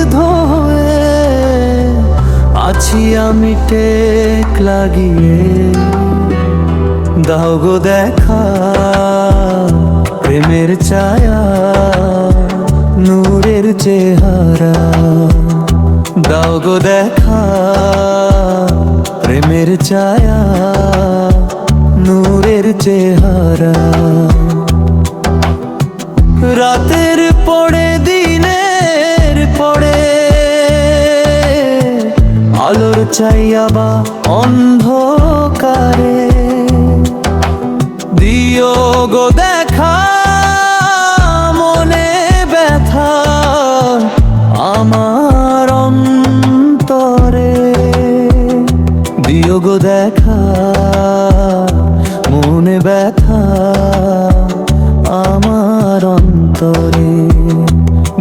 স্নিগ্ধ হয়ে আছি আমি টেক লাগিয়ে। দাও গো দেখা প্রেমের ছায়া, নূরের চেহারা। দাও গো দেখা প্রেমের ছায়া, নূরের চেহারা। রাতের পরে দিনের পরে আলোর চাইয়া বা অন্ধকারে দিও গো দেখা মনে ব্যথা আমার অন্তরে। দিও গো দেখা মনে ব্যথা আমার অন্তরে।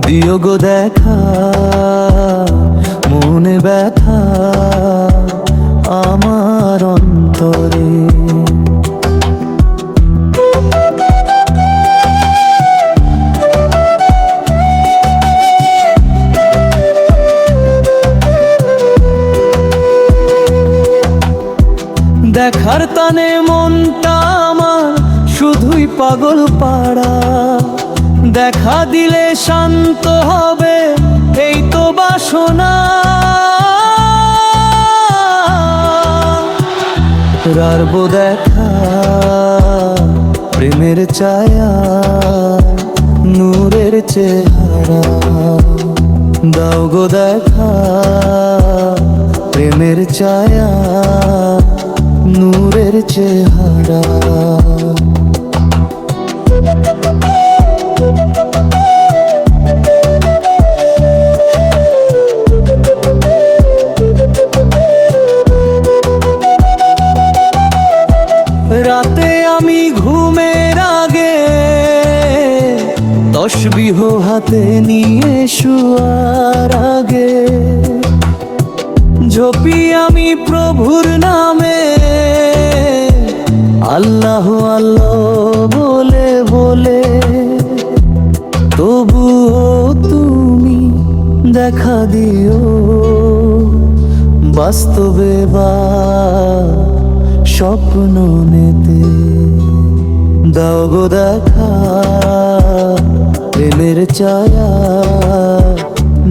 দিও গো দেখা মনে ব্যথা আমার অন্তরে। দেখার টানে মনটা আমার শুধুই পাগল পাড়া। দেখা দিলে শান্ত হবে এই তো বাসনা। রারবো দেখা প্রেমের ছায়া, নূরের চেহারা। দাও গো দেখা প্রেমের ছায়া, নূরের চেহারা। রাতে আমি ঘুমের আগে তসবিহ হাতে নিয়ে শোয়ার আগে ঝোপি আমি প্রভুর নামে আল্লাহ আল্লাহ বলে বলে। তবুও তুমি দেখা দিও বাস্তবে বা স্বপ্ন নেতে। দাও গো দেখা প্রেমের ছায়া,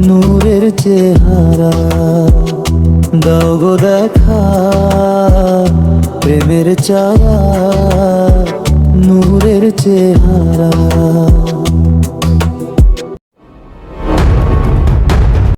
নূরের চেহারা। দাও গো দেখা প্রেমের ছায়া, নূরের চেহারা।